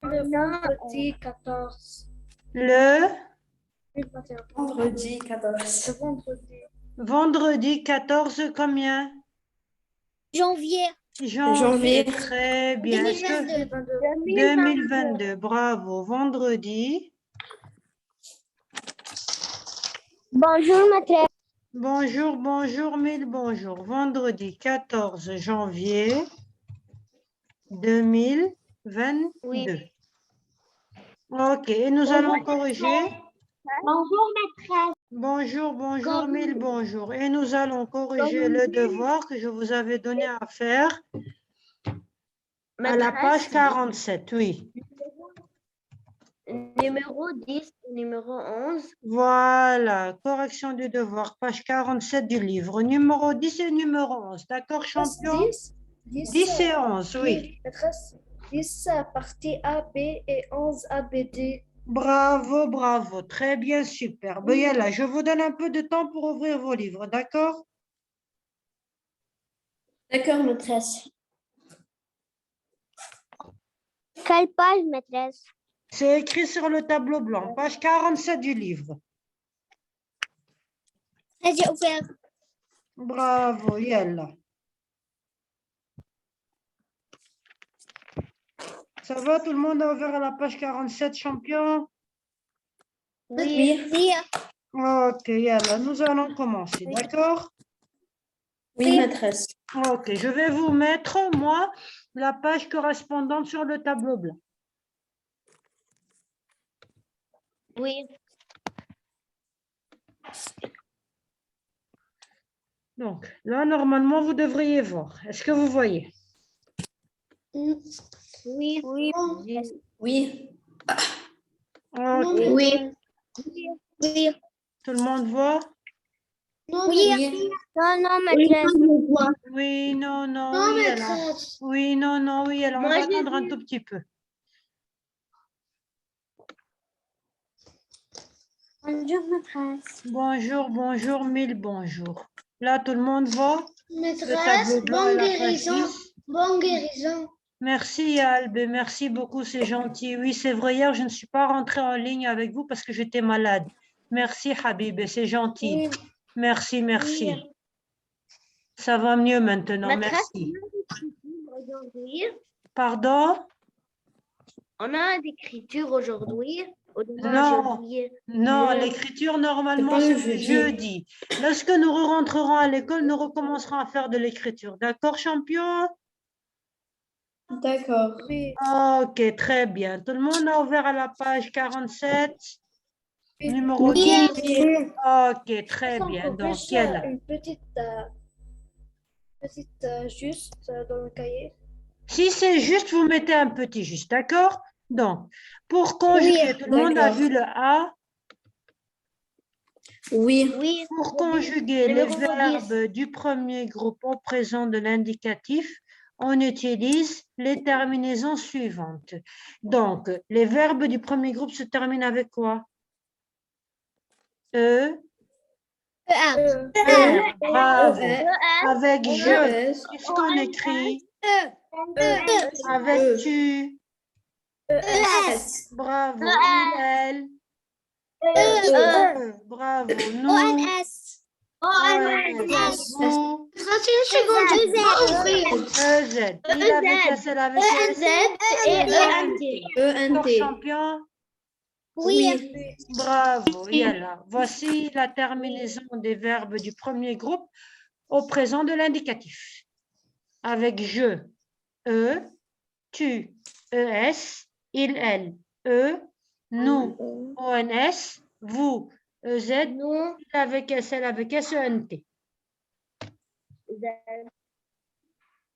Le vendredi 14. Le 2021. Vendredi 14. Le vendredi. vendredi 14 combien? Janvier. Janvier. Très bien. Est-ce que 2022. 2022, bravo. Vendredi. Bonjour, maîtresse. Bonjour, bonjour, mille bonjours. Vendredi 14 janvier 2022. Oui. Ok, et nous allons corriger. Bonjour, maîtresse. Bonjour, bonjour, mille bonjours. Et nous allons corriger le devoir que je vous avais donné à faire à la page 47, oui. Numéro 10, numéro 11. Voilà, correction du devoir, page 47 du livre. Numéro 10 et numéro 11. D'accord, champion? 10 et 11, oui. Maîtresse, 10 partie A, B et 11 A, B, D. Bravo, bravo. Très bien, super. Yalla, je vous donne un peu de temps pour ouvrir vos livres, d'accord? D'accord, maîtresse. Quelle page, maîtresse? C'est écrit sur le tableau blanc, page 47 du livre. J'ai ouvert. Bravo, yalla. Ça va, tout le monde a ouvert à la page 47, champion? Oui. Ok, yalla, nous allons commencer, d'accord? Oui, maîtresse. Ok, je vais vous mettre, moi, la page correspondante sur le tableau blanc. Oui. Donc, là, normalement, vous devriez voir. Est-ce que vous voyez? Oui. Oui. Oui. Ok. Oui. Oui. Tout le monde voit? Oui. Non, non, maîtresse. Oui, non, non, Non, oui, alors. maîtresse. Oui, non, non, oui, alors on Moi, va j'ai attendre un tout petit peu. Bonjour, maîtresse. Bonjour, bonjour, mille bonjours. Là, tout le monde voit? Le tableau Maîtresse, blanc et bonne la page guérison. 6. Bonne guérison. Merci, Albe, merci beaucoup, c'est gentil. Oui, c'est vrai, hier, je ne suis pas rentrée en ligne avec vous parce que j'étais malade. Merci, Habib, c'est gentil. Oui. Merci, merci. Ça va mieux maintenant, Maîtresse, merci. aujourd'hui, Pardon? on a d'écriture aujourd'hui. Non, non, l'écriture, normalement, C'est pas c'est le le jeudi. jeudi. Lorsque nous rentrerons à l'école, nous recommencerons à faire de l'écriture. D'accord, champion? D'accord. Oui. Ok, très bien. Tout le monde a ouvert à la page 47, Oui. numéro Oui. 10. Oui. Ok, très bien. Encore Donc, plus quelle? une petite juste dans le cahier. Si c'est juste, vous mettez un petit juste, d'accord? Donc, pour conjuguer, tout le monde a D'accord. vu le A. Oui. Oui. Pour conjuguer les Numéro 10. verbes du premier groupe au présent de l'indicatif, on utilise les terminaisons suivantes. Donc, les verbes du premier groupe se terminent avec quoi? E, bravo. Avec je, qu'est-ce qu'on écrit? Avec tu, bravo. Il, elle, bravo. Nous, ONS. ONS. Vous, EZ. Il avec S, elle avec S. et ENT. D'accord, ENT. champion? Oui. Bravo. Yalla. Voici la terminaison des verbes du premier groupe au présent de l'indicatif. Avec je, E, tu, ES, il, elle, E, nous, ONS, vous, EZ, Nous. il avec S, elle avec S, ENT.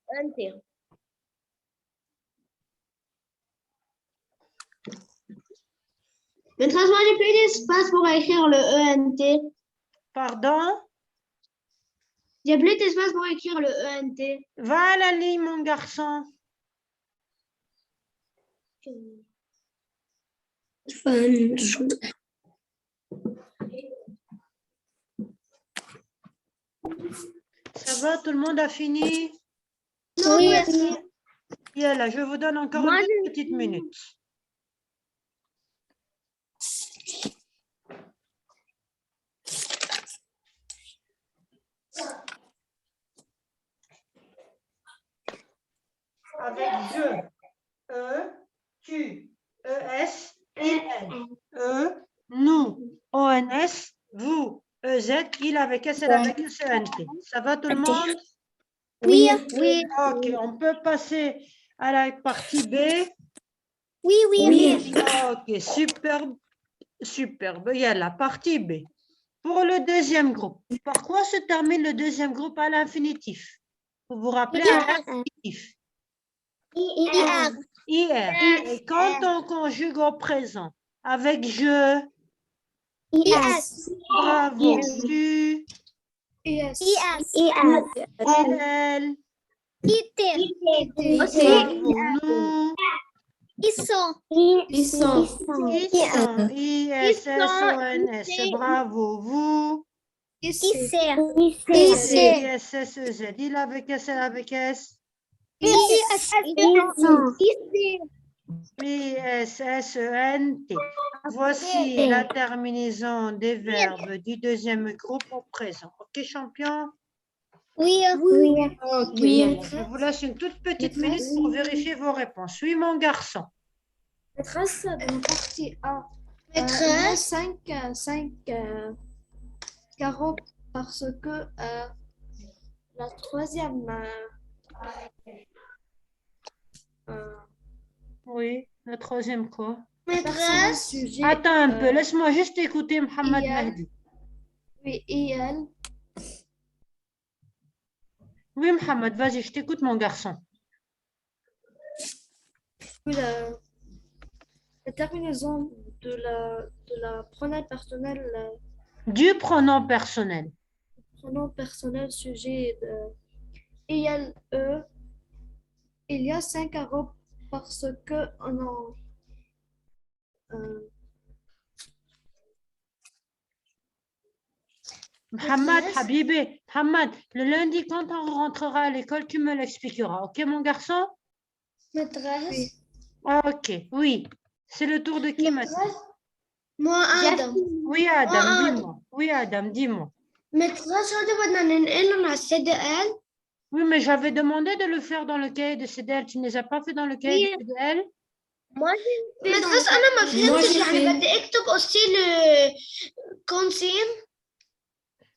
ENT. Maîtresse, moi j'ai plus d'espace pour écrire le ENT. Pardon? J'ai plus d'espace pour écrire le ENT. Va à la ligne, mon garçon. Ça va, tout le monde a fini? Oui. Yalla, je vous donne encore une toute petite minute. avec je, tu, es, il, elle, nous, ons, vous, ez, il avec s, elle avec s, ent. Ça va tout le monde? Oui. Oui. Ok, on peut passer à la partie B. Oui. Ok, superbe, superbe. Il y a la partie B. Pour le deuxième groupe, par quoi se termine le deuxième groupe à l'infinitif? Vous vous rappelez à l'infinitif? IR. Et quand on conjugue au présent avec je, bravo, tu, Yes. il, elle, bravo, nous, Ils sont. ils sont, ISSONS, bravo, vous, Ici. ISSEZ, il avec S, elle avec S, ISSENT. Voici la terminaison des verbes du deuxième groupe au présent. Ok, champion? Ok, je vous laisse une toute petite minute pour vérifier vos réponses. Oui, mon garçon. Maîtresse, dans la partie A, il y a Maîtresse. 5 carreaux parce que la troisième Oui, le troisième quoi? Maîtresse. sujet. Attends un peu, laisse-moi juste écouter Mohamed IL. Mahdi. Oui, IL. Oui, Mohamed, vas-y, je t'écoute, mon garçon. Oui, la terminaison de la pronom personnel, Du pronom personnel. pronom personnel sujet IL, E. Il y a 5 carreaux parce que on a Mohamed, Habibi, Mohamed, le lundi, quand on rentrera à l'école, tu me l'expliqueras. Ok, mon garçon? Maîtresse. Ok, oui. C'est le tour de qui maintenant? Moi, Adam. Oui, Adam, dis-moi. Oui, Adam, dis-moi. Maîtresse, هذا بدنا ننقله على CDL. Oui, mais j'avais demandé de le faire dans le cahier de CDL. Tu ne les as pas fait dans le cahier de CDL? مدرسة أنا ما فهمتش يعني بدي أكتب أصيل consigne.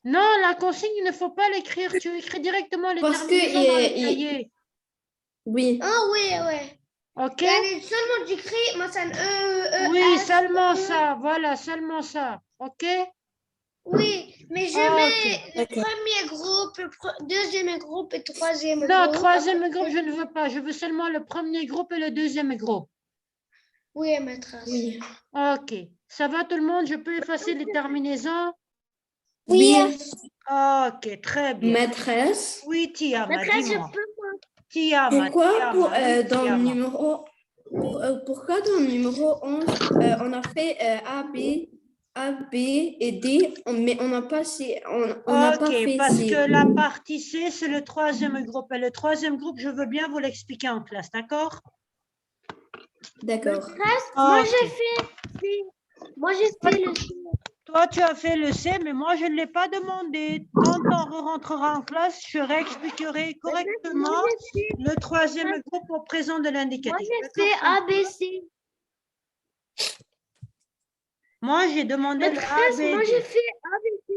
Non, la consigne, il ne faut pas l'écrire. Tu écris directement les Parce que terminaisons dans le cahier. Oui. Ah oui. Ok? يعني seulement j'écris مثلا Oui, seulement ça. Voilà, seulement ça. Ok? Oui, mais je Ok. mets le premier groupe, deuxième groupe et troisième Non, groupe. troisième groupe, je ne veux pas. Je veux seulement le premier groupe et le deuxième groupe. Oui, maîtresse. Oui. Ok. Ça va tout le monde? Je peux effacer les terminaisons? Oui. Ok, très bien. Maîtresse. Oui, Tiama, Maîtresse, je dis-moi. peux Tiama, Pourquoi Tiama, dans le Tiama. numéro pourquoi dans le numéro 11 on a fait A, B et D mais on n'a pas on n'a pas Ok, fait parce C. que la partie C, c'est le troisième groupe. Et le troisième groupe, je veux bien vous l'expliquer en classe, d'accord? D'accord. Moi, Ok. j'ai fait le Toi, tu as fait le C, mais moi, je ne l'ai pas demandé. Quand on rentrera en classe, je réexpliquerai correctement le troisième groupe au présent de Moi, l'indicatif. j'ai D'accord, fait ABC. moi, j'ai demandé le Maîtresse, moi, j'ai ABD. fait ABC.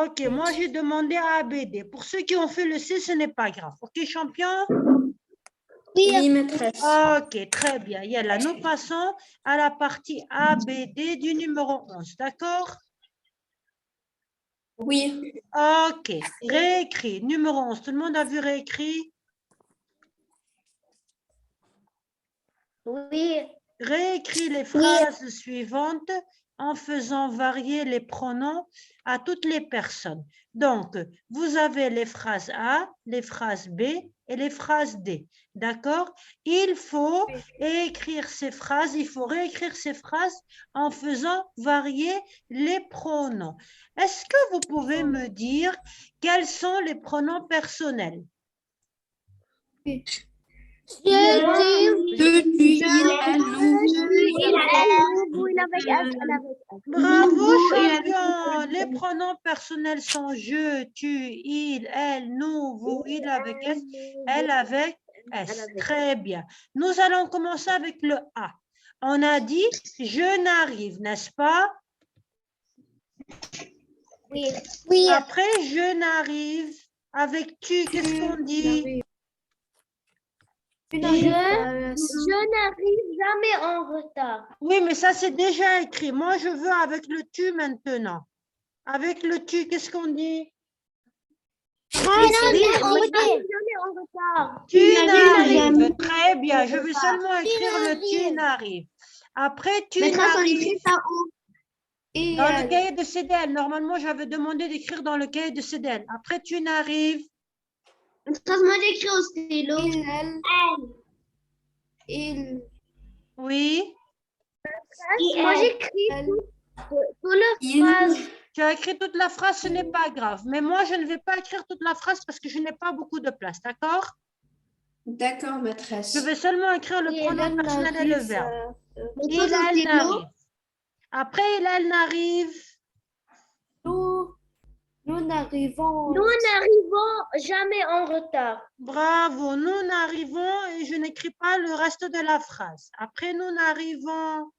Ok, moi, j'ai demandé ABD. Pour ceux qui ont fait le C, ce n'est pas grave. Ok, champion? Oui, maîtresse. Ok, très bien. Yalla, nous passons à la partie ABD du numéro 11. D'accord? Oui. Ok, réécrit. Numéro 11. Tout le monde a vu réécrit? Oui. Réécris les phrases suivantes en faisant varier les pronoms à toutes les personnes. Donc, vous avez les phrases A, les phrases B et les phrases D. D'accord? Il faut écrire ces phrases, il faut réécrire ces phrases en faisant varier les pronoms. Est-ce que vous pouvez me dire quels sont les pronoms personnels? Je dis. Tu, il, elle, nous. Il avec S, elle avec S. Bravo, champion. Les pronoms personnels sont je, tu, il, elle, nous, vous, il avec S, elle avec S. Très bien. Nous allons commencer avec le A. On a dit je n'arrive, n'est-ce pas? Oui. Après je n'arrive, avec tu, qu'est-ce qu'on dit? Tu Je n'arrives n'arrive jamais en retard. Oui, mais ça c'est déjà écrit. Moi, je veux avec le tu maintenant. Avec le tu, qu'est-ce qu'on dit? Je n'arrive jamais en retard. Tu n'arrives. Très bien. Je vais seulement écrire le tu n'arrive. Après, tu n'arrives. Dans le cahier de CDL, normalement, j'avais demandé d'écrire dans le cahier de CDL. Après, tu n'arrives. Moi, j'écris au stylo. il, Oui. Moi, j'écris tout le phrase. Tu as écrit toute la phrase, ce n'est pas grave. Mais moi, je ne vais pas écrire toute la phrase parce que je n'ai pas beaucoup de place. D'accord? D'accord, maîtresse. Je vais seulement écrire le pronom personnel et le verbe. Il, Maîtresse, au elle stylo. n'arrive. Après, il, elle n'arrive. nous n'arrivons Nous n'arrivons jamais en retard. Bravo, nous n'arrivons et je n'écris pas le reste de la phrase. Après, nous n'arrivons.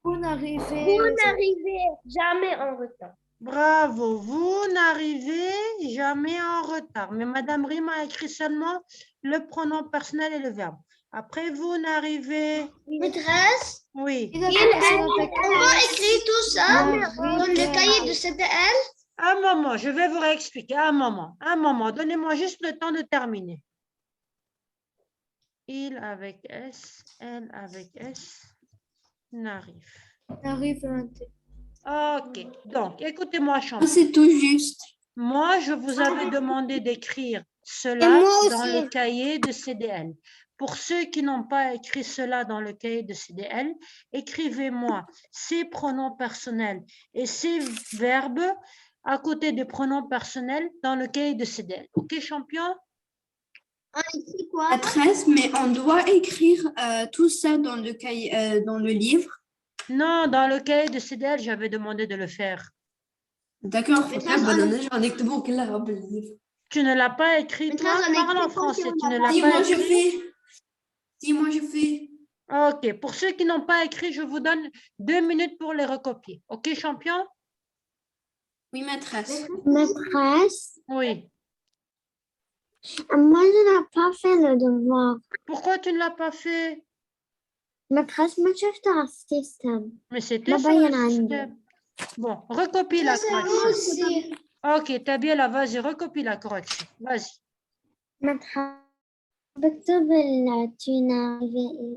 vous n'arrivez Vous n'arrivez jamais en retard. Bravo, vous n'arrivez jamais en retard. Mais Madame Rima a écrit seulement le pronom personnel et le verbe. Après, vous n'arrivez. Maîtresse, Oui. il a commencé avec on va écrire tout ça n'arrive dans le cahier de CDL. Un moment, je vais vous réexpliquer. Un moment. Donnez-moi juste le temps de terminer. Il avec S, elle avec S, n'arrive. n'arrive Ok, donc écoutez-moi, champion. C'est tout juste. Moi, je vous avais demandé d'écrire cela dans le cahier de CDL. Pour ceux qui n'ont pas écrit cela dans le cahier de CDL, écrivez-moi ces pronoms personnels et ces verbes à côté des pronoms personnels dans le cahier de CDL. Ok, champion? On écrit quoi? Maîtresse, mais on doit écrire tout ça dans le cahier, dans le livre. Non, dans le cahier de CDL, j'avais demandé de le faire. D'accord. Maîtresse, Tu ne l'as pas écrit, Maîtresse, toi, on parle en écrit comme si français. on Tu ne l'a l'as Si pas moi je écrit? fais. Si moi je fais. Ok, pour ceux qui n'ont pas écrit, je vous donne 2 minutes pour les recopier. Ok, champion? Oui, maîtresse. Maîtresse, Oui. moi, je n'ai pas fait le devoir. Pourquoi tu ne l'as pas fait? Maîtresse, ما شفتها على السيستم. Mais c'était ما sur le بين عندي. système. Bon, recopie la correction. Ok, t'as bien là, vas-y, recopie la correction. Vas-y. مدحت بكتب التونة.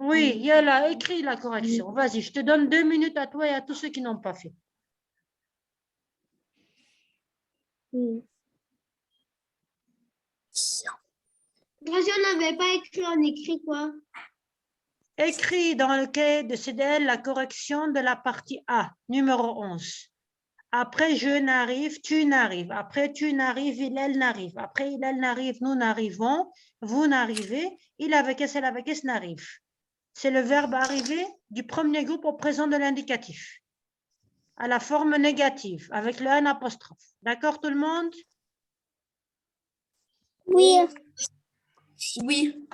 Oui, il y a là, écris la correction. Vas-y, je te donne 2 minutes à toi et à tous ceux qui n'ont pas fait. Si on n'avait pas écrit, on écrit quoi? Écris dans le cahier de CDL la correction de la partie A, numéro 11. Après, je n'arrive, tu n'arrives. Après, tu n'arrives, il, elle n'arrive. Après, il, elle n'arrive, nous n'arrivons. Vous n'arrivez. Il avec S, elle avec S n'arrive. C'est le verbe arriver du premier groupe au présent de l'indicatif. À la forme négative, avec le N apostrophe. D'accord, tout le monde? Oui. Oui.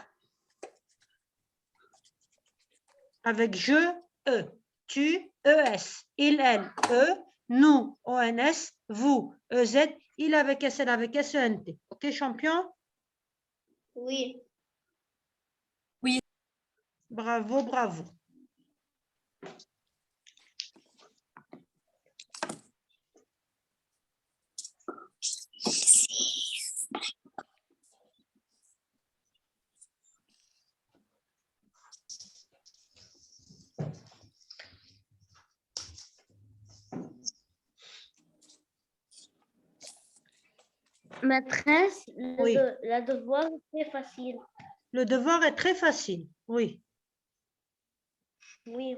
Avec je, E. Tu, ES. Il, elle, E. Nous, ONS. Vous, EZ. Il avec S, elle avec S, ENT. OK, champion? Oui. Bravo, bravo. Maîtresse, Oui. la devoir c'est facile. Le devoir est très facile. Oui. Oui.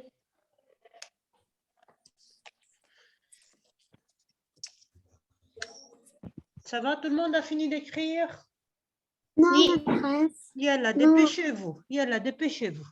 Ça va, tout le monde a fini d'écrire? Non, Oui. maîtresse. Yalla, Non. dépêchez-vous. Yalla, dépêchez-vous.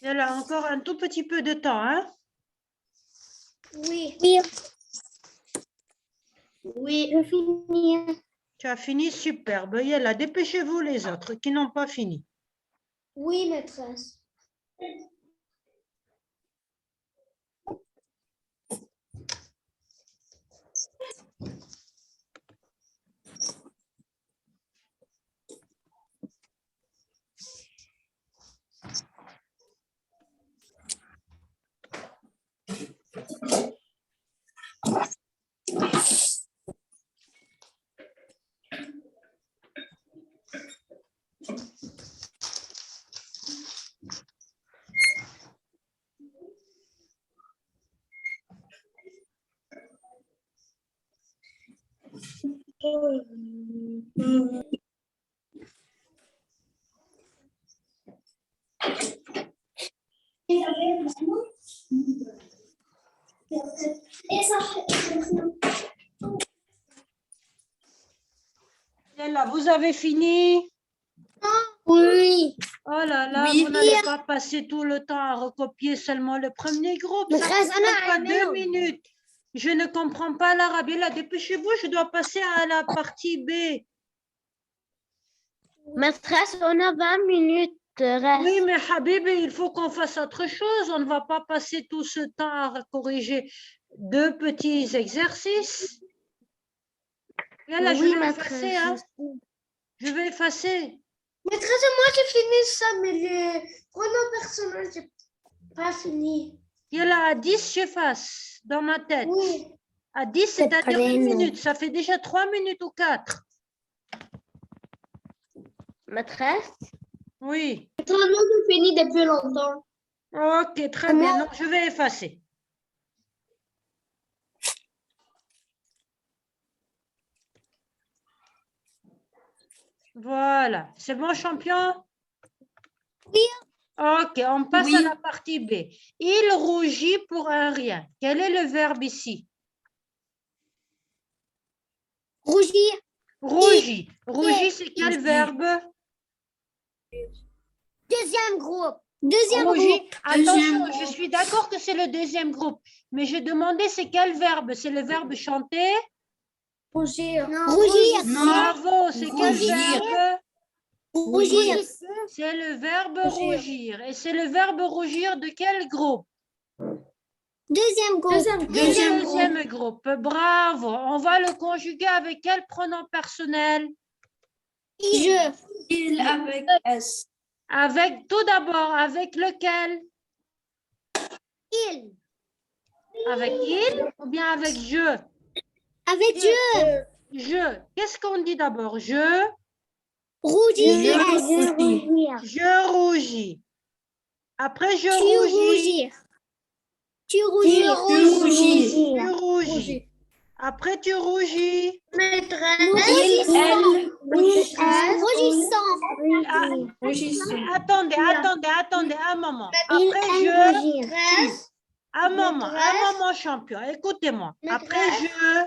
Il y a encore un tout petit peu de temps, hein? Oui. Oui, Oui. je finis. Tu as fini, superbe. Yalla, dépêchez-vous les autres qui n'ont pas fini. Oui, maîtresse. Yalla, vous avez fini? Oui. Oh là là, Oui. vous n'allez pas passer tout le temps à recopier seulement le premier groupe. Ça Maîtresse, fait Anna, pas elle 2 mélange. minutes. Je ne comprends pas l'arabe. Là, dépêchez-vous, je dois passer à la partie B. Maîtresse, on a 20 minutes de reste. Oui, mais Habib, il faut qu'on fasse autre chose. On ne va pas passer tout ce temps à corriger 2 petits exercices. Là, je Oui, vais maîtresse. effacer. Hein. Je vais effacer. Maîtresse, moi, j'ai fini ça, mais les pronoms personnels, j'ai pas fini. Là, à 10, j'efface dans ma tête. Oui. À 10, c'est-à-dire 1 prénom. minute. Ça fait déjà 3 minutes ou 4. Maîtresse. Oui. Moi, j'ai fini depuis longtemps. Ok, très bien. Donc, je vais effacer. Voilà. C'est bon, champion? Oui. Ok, on passe Oui. à la partie B. Il rougit pour un rien. Quel est le verbe ici? Rougir. Rougit. Rougit, c'est quel verbe? Deuxième groupe. Deuxième Rougit. groupe. Attention, je suis d'accord que c'est le deuxième groupe. Mais je demandais c'est quel verbe? C'est le verbe chanter? Rougir. Non. Rougir. Bravo, c'est quel Rougir. verbe? Rougir. C'est le verbe Rougir. rougir. Et c'est le verbe rougir de quel groupe? Deuxième groupe. Deuxième groupe. Bravo. On va le conjuguer avec quel pronom personnel? Je. Il avec S. Avec, tout d'abord, avec lequel? Il. Avec il ou bien avec je? Avec Dieu. Je. Qu'est-ce qu'on dit d'abord? Je Rougir. Je rougis. Après, je Tu rougis. rougir. Tu rougir. Tu rougis. Après, tu rougis. Il, Rougissant. rougissant. Attendez un moment. Après, je... Un moment, champion. Écoutez-moi. Après, je...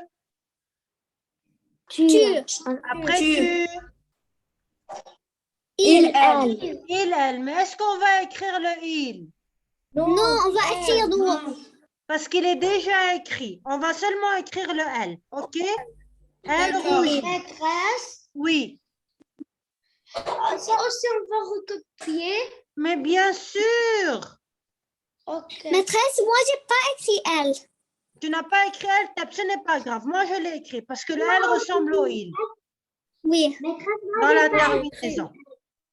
Tu. Après, tu... Il, elle. Il, elle. Mais est-ce qu'on va écrire le il? Non, on va écrire droit. Parce qu'il est déjà écrit. On va seulement écrire le elle. OK? Elle D'accord. rougit. Maîtresse, Oui. ça aussi, on va recopier. Mais bien sûr. Ok. Maîtresse, moi, j'ai pas écrit elle. Tu n'as pas écrit elle, tape, ce n'est pas grave. Moi, je l'ai écrit parce que le elle ressemble au il. Oui. Dans la terminaison.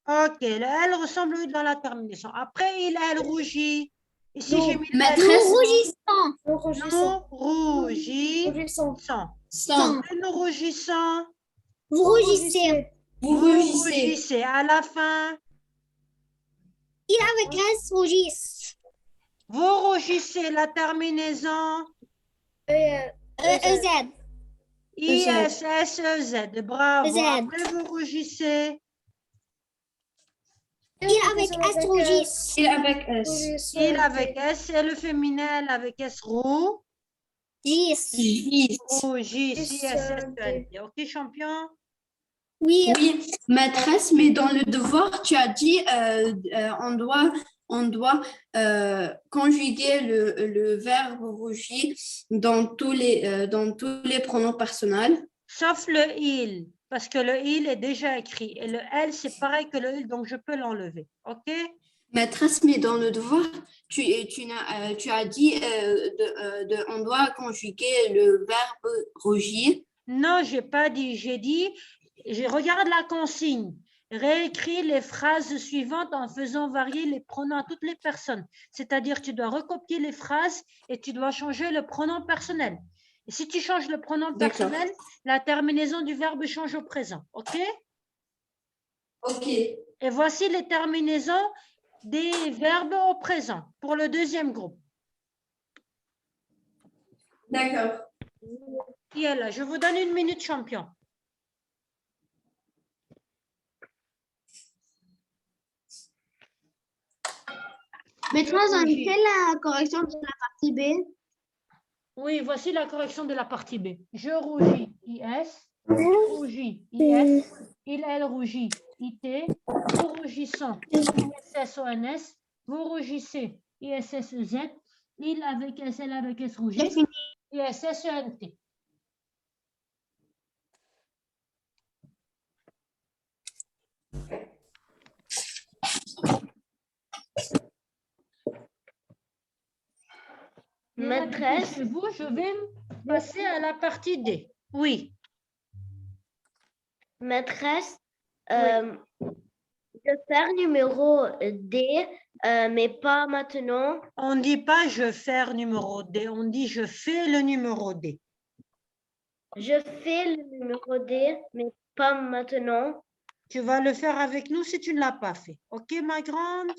OK, le elle ressemble au il dans la terminaison. Après, il, elle rougit. Ici, j'ai mis le Maîtresse. Nous rougissons. Nous nous rougissons. Sans. Nous rougissons. Vous rougissez. Vous Vous rougissez. rougissez. À la fin, Il avec S rougissent. vous rougissez. La terminaison. EZ. ISSEZ. Bravo. Z. Après, vous rougissez. Il avec S rougissent. Il avec S. Il avec S et le féminin avec S roux. Gis. Gis. Rougissent. ISSEZ. OK, champion? Oui. Oui, maîtresse, mais dans le devoir, tu as dit on doit conjuguer le verbe rougir dans tous les pronoms personnels. Sauf le il, parce que le il est déjà écrit. Et le elle, c'est pareil que le il, donc je peux l'enlever. OK? Maîtresse, mais dans le devoir, tu as dit on doit conjuguer le verbe rougir. Non, je n'ai pas dit. J'ai dit, je regarde la consigne. Réécris les phrases suivantes en faisant varier les pronoms à toutes les personnes. C'est-à-dire, tu dois recopier les phrases et tu dois changer le pronom personnel. Et si tu changes le pronom personnel, la terminaison du verbe change au présent. OK? OK. Et voici les terminaisons des verbes au présent pour le deuxième groupe. D'accord. Yalla, je vous donne 1 minute, champion. Maîtresse, on fait la correction de la partie B. Oui, voici la correction de la partie B. Je rougis, IS. Tu rougis, IS. Il, elle rougit, IT. Vous rougissons, ISS-ONS. Vous rougissez, ISS-Z. Il avec S, elle avec S rougit, ISS-ENT. Maîtresse. Chez vous, je vais passer à la partie D. Oui. Maîtresse, je vais faire numéro D, mais pas maintenant. On ne dit pas je fais numéro D, on dit je fais le numéro D. Je fais le numéro D, mais pas maintenant. Tu vas le faire avec nous si tu ne l'as pas fait. OK, ma grande?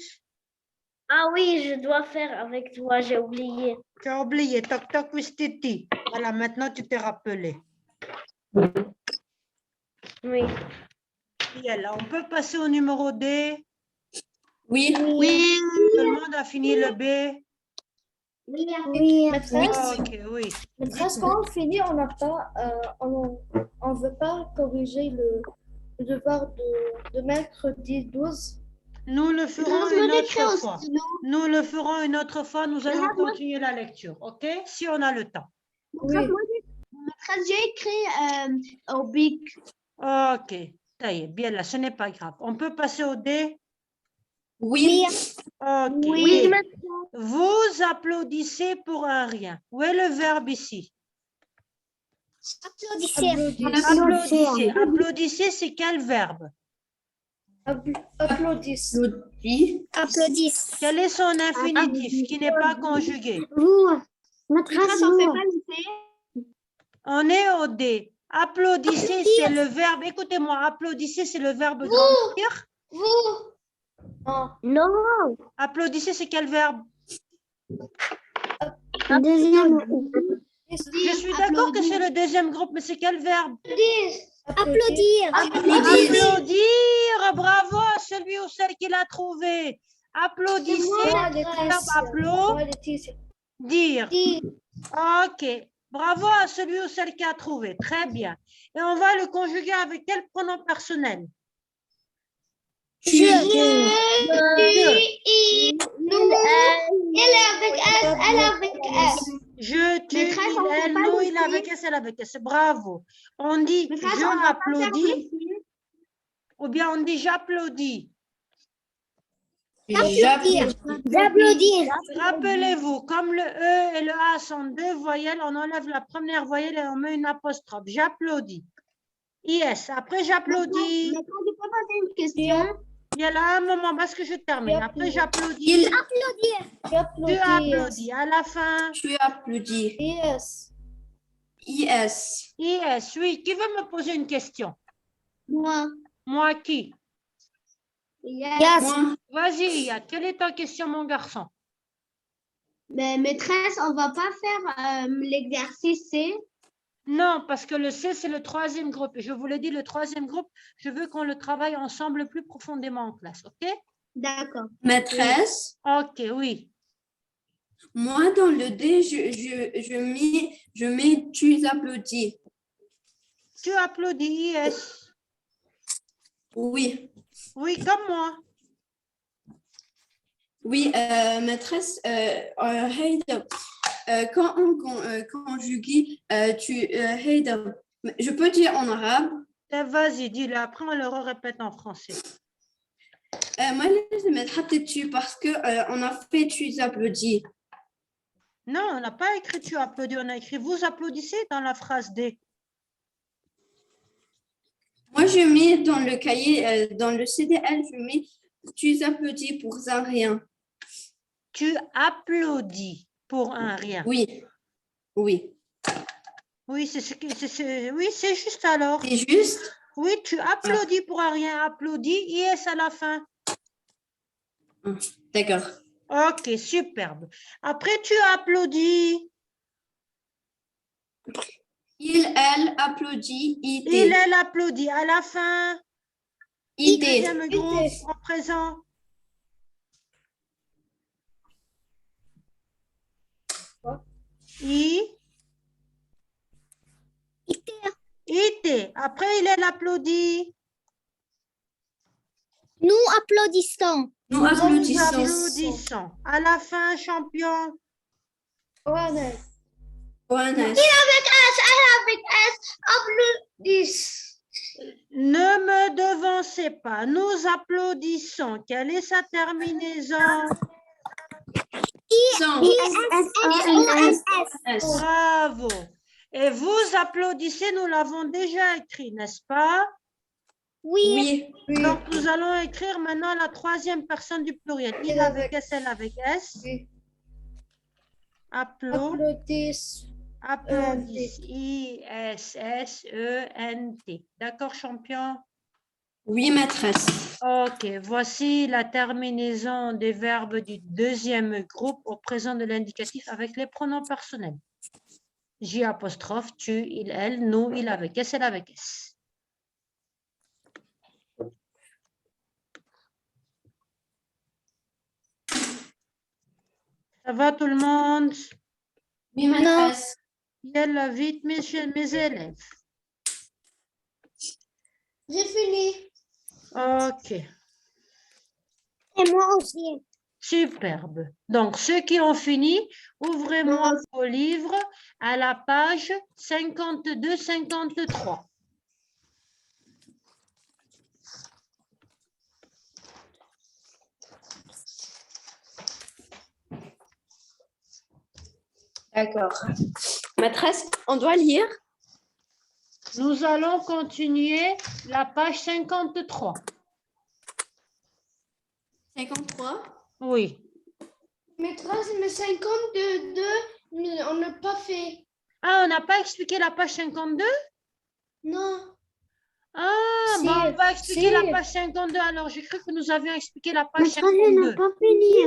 Ah oui, je dois faire avec toi, j'ai oublié. Tu as oublié. Toc, toc, Wistiti. Voilà, maintenant tu t'es rappelé. Oui. Et là, on peut passer au numéro D. Oui. Oui. Tout le monde a fini le B. Oui. OK, oui. Maîtresse, quand on finit, on n'a pas, on veut pas corriger le devoir de mercredi 12. Nous le ferons une autre fois. Nous le ferons une autre fois. Nous allons continuer la lecture. OK? Si on a le temps. Oui. Maîtresse, j'ai écrit au bic. OK. Ça y est, bien là, ce n'est pas grave. On peut passer au D? Oui. OK. Oui, D. Vous applaudissez pour un rien. Où est le verbe ici? Applaudissez. Applaudissez, c'est quel verbe? Applaudissez. Applaudissez. Quel est son infinitif qui n'est pas conjugué? Vous. Maîtresse, vous. On est au D. Applaudissez, c'est le verbe. Écoutez-moi, applaudissez, c'est le verbe grandir. Non. Applaudissez, c'est quel verbe? Deuxième. Je suis d'accord que c'est le deuxième groupe, mais c'est quel verbe? Applaudir. Applaudir. Bravo à celui ou celle qui l'a trouvé. Applaudissez. Applaudir. OK. Bravo à celui ou celle qui a trouvé. Très bien. Et on va le conjuguer avec quel pronom personnel? Elle avec S, elle avec S. Je, tu, il, elle, nous, il avec S, elle avec S. Bravo. On dit je applaudis ou bien on dit j'applaudis. J'applaudis. Rappelez-vous, comme le E et le A sont deux voyelles, on enlève la première voyelle et on met une apostrophe. J'applaudis. IS. Après, j'applaudis. Je peux poser une question. Il y a là un moment parce que je termine. Après, j'applaudis. Tu applaudis. À la fin. Tu applaudis. Yes. IS. IS. Oui. Qui veut me poser une question? Moi. Moi qui? Yes. Moi. Vas-y, Iya. Quelle est ta question, mon garçon? Mais maîtresse, on va pas faire l'exercice C. Non, parce que le C, c'est le troisième groupe. Et je vous l'ai dit, le troisième groupe, je veux qu'on le travaille ensemble plus profondément en classe. OK? D'accord. Maîtresse. OK, oui. Moi, dans le D, je mets tu applaudis. Tu applaudis, IS. Oui. Oui, comme moi. Oui, maîtresse, هيدا quand on conjugue, je peux dire en arabe. Vas-y, dis-le. Après, on le répète en français. Moi, je vais mettre dessus parce que on a fait tu applaudis. Non, on n'a pas écrit tu applaudis, on a écrit vous applaudissez dans la phrase D. Moi, je mets dans le cahier, dans le CDL, je mets tu applaudis pour un rien. Tu applaudis pour un rien. Oui, oui. Oui, oui, c'est juste alors. C'est juste. Oui, tu applaudis pour un rien. Applaudis, IS à la fin. D'accord. Ok, superbe. Après, tu applaudis. Il, elle applaudit, Il, IT. elle applaudit à la fin. IT. Deuxième groupe en présent. I. IT. Après, il, elle applaudit. Nous applaudissons. Nous Nous applaudissons. applaudissons. À la fin, champion. Oanes. Oanes. avec S, applaudissent. Ne me devancez pas. Nous applaudissons. Quelle est sa terminaison? Bravo. Et vous applaudissez, nous l'avons déjà écrit, n'est-ce pas? Oui. Oui. Donc, nous allons écrire maintenant la troisième personne du pluriel. Il avec S, elle avec S. Oui. Applaudissent. Applaudissent. I-S-S-E-N-T. D'accord, champion? Oui, maîtresse. Ok, voici la terminaison des verbes du deuxième groupe au présent de l'indicatif avec les pronoms personnels. J apostrophe, tu, il, elle, nous, il avec S, elle avec S. Ça va tout le monde? Oui, maîtresse. Yalla, vite, mes élèves. J'ai fini. Ok, Et moi aussi. superbe. Donc, ceux qui ont fini, ouvrez-moi vos livres à la page 52-53. D'accord. Maîtresse, on doit lire. Nous allons continuer la page 53. 53. Oui. Maîtresse, mais 52, mais on n'a pas fait. Ah, on n'a pas expliqué la page 52? Non. Ah, Si, bon, on va expliquer si. la page 52. Alors, j'ai cru que nous avions expliqué la page Maîtresse, je 52. n'ai pas fini.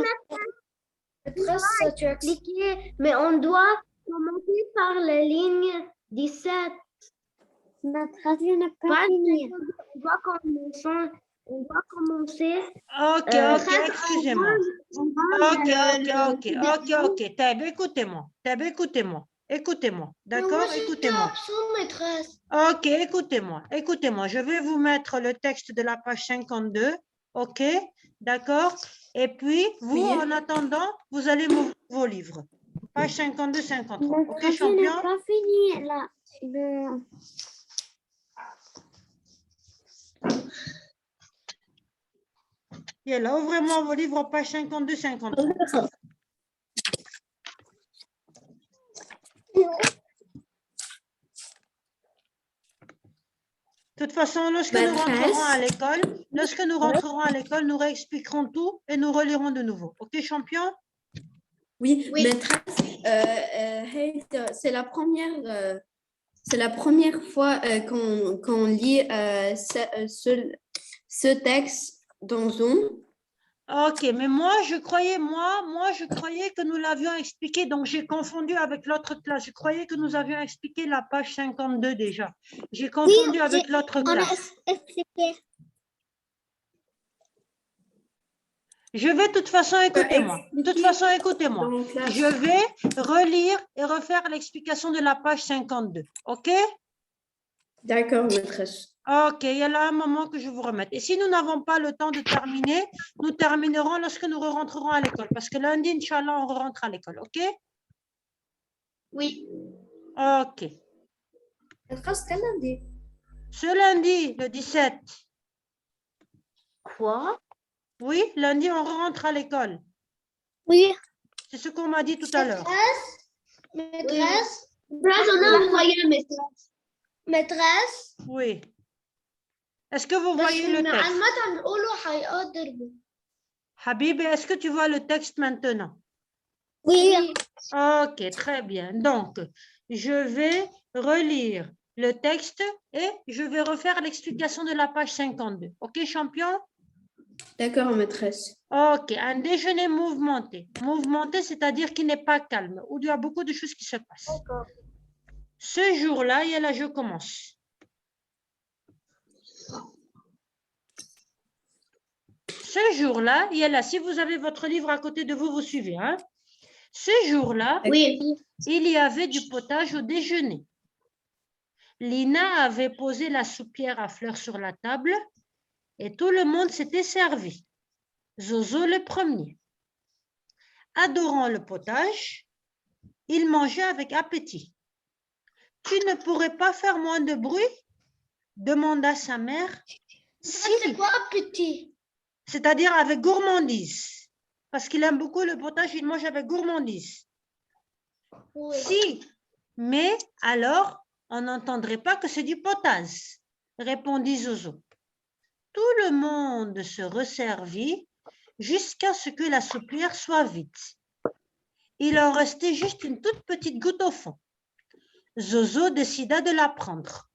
Maîtresse, tu as Expliquer, mais on doit commencer par la ligne 17. Maîtresse, je n'ai pas fini. On doit commencer. Ok, excusez-moi. Ok. Tab, écoutez-moi. Écoutez-moi. D'accord, écoutez-moi. Absent, maîtresse. Ok, écoutez-moi. Je vais vous mettre le texte de la page 52. Ok, d'accord. Et puis, vous, Oui. en attendant, vous allez m'ouvrir vos livres. Page 52-53. Ok, Maîtresse, je n'ai champion? pas fini là. Et là, ouvrez-moi vos livres, page 52-53. De toute façon, lorsque nous rentrerons à l'école, nous réexpliquerons tout et nous relirons de nouveau. Ok, champion? Oui, maîtresse, c'est la première fois qu'on lit ce texte dans Zoom. Ok, mais moi, je croyais que nous l'avions expliqué, donc j'ai confondu avec l'autre classe. Je croyais que nous avions expliqué la page 52 déjà. J'ai confondu avec l'autre classe. Expliqué. Je vais, de toute façon, écoutez-moi. Donc, là, Je vais relire et refaire l'explication de la page 52. OK? d'accord, maîtresse. Ok, il y a là un moment que je vous remette. Et si nous n'avons pas le temps de terminer, nous terminerons lorsque nous rentrerons à l'école. Parce que lundi, Inch'Allah, on rentre à l'école. Ok? Oui. Ok. Maîtresse, quel lundi? Ce lundi, le 17. Quoi? Oui, lundi, on rentre à l'école. Oui. C'est ce qu'on m'a dit tout à l'heure. Maîtresse, Maîtresse, on a envoyé un message. maîtresse. Oui. Est-ce que vous voyez le texte? Habib, est-ce que tu vois le texte maintenant? Oui. Ok, très bien. Donc, je vais relire le texte et je vais refaire l'explication de la page 52. Ok, champion? D'accord, maîtresse. Ok, un déjeuner mouvementé. Mouvementé, c'est-à-dire qu'il n'est pas calme, où il y a beaucoup de choses qui se passent. Ce jour-là, et là, je commence. Ce jour-là, et là, si vous avez votre livre à côté de vous, vous suivez. Hein? Ce jour-là, Oui. il y avait du potage au déjeuner. Lina avait posé la soupière à fleurs sur la table et tout le monde s'était servi. Zozo le premier. Adorant le potage, il mangeait avec appétit. « Tu ne pourrais pas faire moins de bruit ?» demanda sa mère. C'est quoi appétit? C'est-à-dire avec gourmandise. Parce qu'il aime beaucoup le potage, il mange avec gourmandise. Oui. Si, mais alors, on n'entendrait pas que c'est du potage, répondit Zozo. Tout le monde se resservit jusqu'à ce que la soupière soit vide. Il en restait juste une toute petite goutte au fond. Zozo décida de la prendre.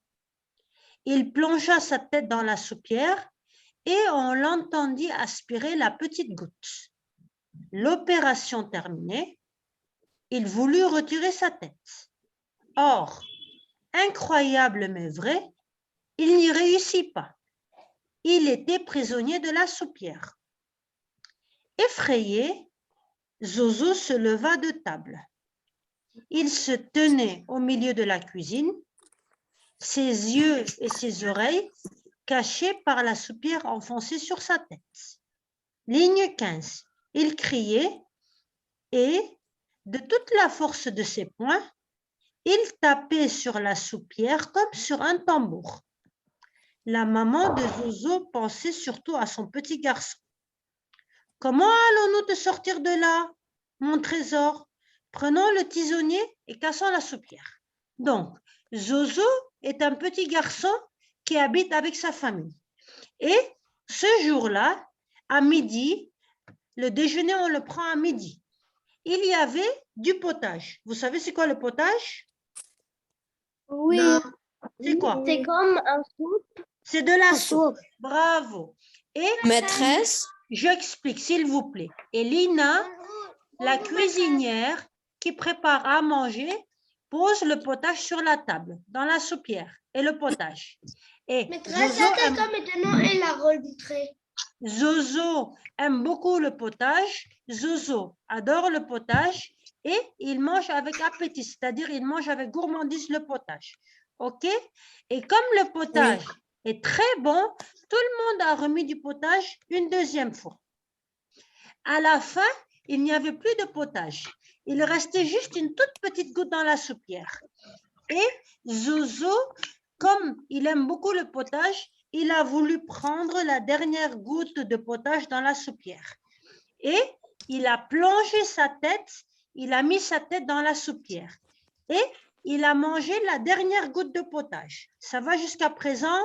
Il plongea sa tête dans la soupière et on l'entendit aspirer la petite goutte. L'opération terminée, il voulut retirer sa tête. Or, incroyable mais vrai, il n'y réussit pas. Il était prisonnier de la soupière. Effrayé, Zozo se leva de table. Il se tenait au milieu de la cuisine, ses yeux et ses oreilles cachés par la soupière enfoncée sur sa tête. Ligne 15. Il criait et, de toute la force de ses poings, il tapait sur la soupière comme sur un tambour. La maman de Zozo pensait surtout à son petit garçon. « Comment allons-nous te sortir de là, mon trésor? Prenons le tisonnier et cassons la soupière. » Donc, Zozo est un petit garçon qui habite avec sa famille. Et ce jour-là, à midi, le déjeuner, on le prend à midi. Il y avait du potage. Vous savez c'est quoi le potage? Oui. C'est quoi? C'est comme un soupe. C'est de la soupe. Bravo. Et Maîtresse, j'explique, s'il vous plaît. Et Lina, la cuisinière qui prépare à manger, pose le potage sur la table, dans la soupière, et le potage. Et Zozo aime beaucoup le potage. Zozo adore le potage et il mange avec appétit, c'est-à-dire il mange avec gourmandise le potage. OK? Et comme le potage est très bon, tout le monde a remis du potage une deuxième fois. À la fin, il n'y avait plus de potage. Il restait juste une toute petite goutte dans la soupière. Et Zozo, comme il aime beaucoup le potage, il a voulu prendre la dernière goutte de potage dans la soupière. Et il a plongé sa tête, il a mis sa tête dans la soupière. Et il a mangé la dernière goutte de potage. Ça va jusqu'à présent?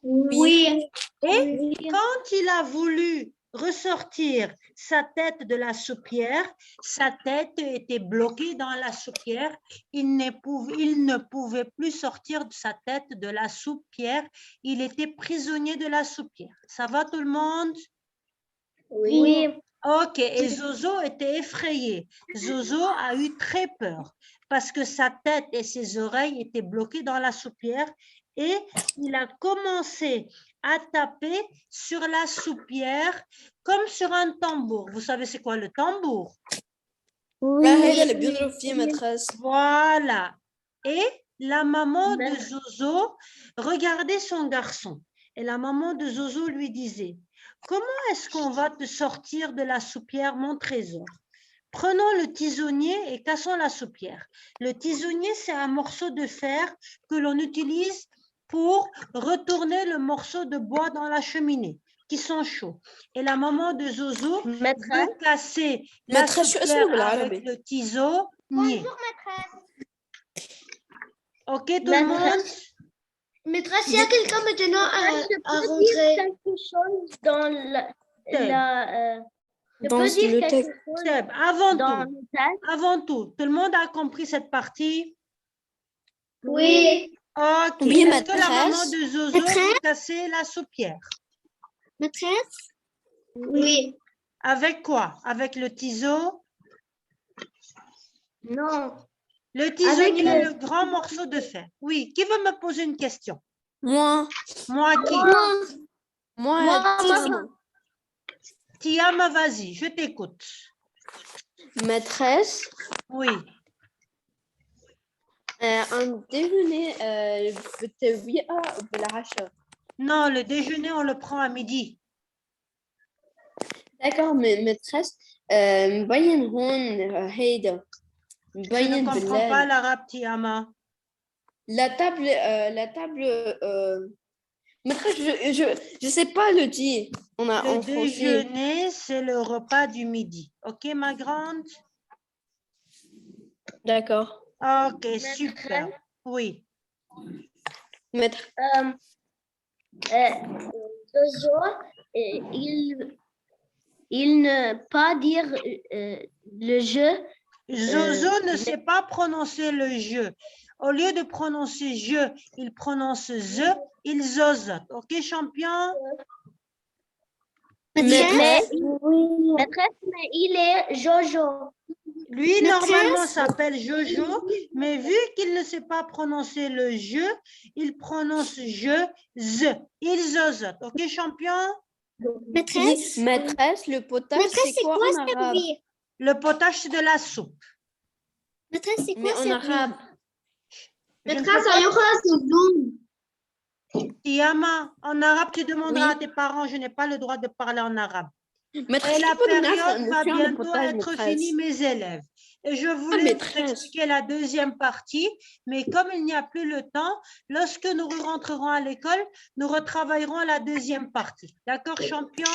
Oui. Et quand il a voulu ressortir sa tête de la soupière, sa tête était bloquée dans la soupière. Il ne pouvait plus sortir de sa tête de la soupière. Il était prisonnier de la soupière. Ça va tout le monde? Oui. Ok, et Zozo était effrayé. Zozo a eu très peur parce que sa tête et ses oreilles étaient bloquées dans la soupière et il a commencé à taper sur la soupière comme sur un tambour. Vous savez c'est quoi le tambour? هذا اللي بيضرب فيه maîtresse. Voilà. Et la maman de Zozo regardait son garçon. Et la maman de Zozo lui disait, comment est-ce qu'on va te sortir de la soupière, mon trésor? Prenons le tisonnier et cassons la soupière. Le tisonnier, c'est un morceau de fer que l'on utilise pour retourner le morceau de bois dans la cheminée, qui sont chauds. Et la maman de Zozo veut casser la soupière avec le tisonnier. Bonjour, maîtresse. Ok, tout le monde? Maîtresse, il y a quelqu'un maintenant à dire rentrer. quelque chose dans je Dans peux dire le quelque texte. chose Seb, avant tout, tout le monde a compris cette partie? Oui. Ok. Oui, Est-ce que la maman maîtresse. de Zozo veut casser la soupière? Maîtresse? Oui. Avec quoi? Avec le ciseau? Non. Le tisonnier, le grand morceau de fer. Oui, qui veut me poser une question? Moi. Moi qui? Moi. Tiama, vas-y, je t'écoute. Maîtresse. Oui. Un déjeuner بالترويقة وبالعشاء. Non, le déjeuner, on le prend à midi. D'accord, mais maîtresse, مبين هون هيدا Je ne مبين comprends بالليل. pas l'arabe, Tiama. La table, maîtresse, je sais pas le dire. On a Le en français. déjeuner, c'est le repas du midi. Ok, ma grande? D'accord. Ok, super. Oui. Maître. Zozo, il ne pas dire le jeu. Zozo ne sait pas prononcer le je. Au lieu de prononcer je, il prononce ze, il zozote. Ok, champion? Maîtresse, mais il est Jojo. Lui, normalement, s'appelle Jojo, mais vu qu'il ne sait pas prononcer le je, il prononce je, ze. Il zozote. Ok, champion? Maîtresse, Maîtresse, le potage, c'est quoi en arabe? Le potage, c'est de la soupe. Maîtresse, c'est Mais en arabe. Maîtresse, Tiama, en arabe, tu demanderas à tes parents, je n'ai pas le droit de parler en arabe. Maîtresse, Et la tu peux donner période va un bientôt potage, être maîtresse. finie, mes élèves. Et je voulais vous maîtresse. expliquer la deuxième partie, mais comme il n'y a plus le temps, lorsque nous rentrerons à l'école, nous retravaillerons la deuxième partie. D'accord, champion?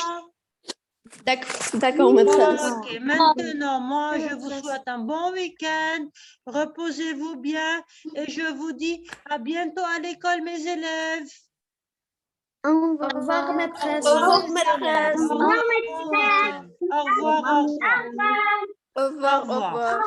D'accord, maîtresse. Ok, maintenant, moi, je vous souhaite un bon week-end. Reposez-vous bien et je vous dis à bientôt à l'école, mes élèves. Au revoir, maîtresse. Au revoir, maîtresse. Au revoir. Au revoir. Au revoir. Au revoir. Au revoir.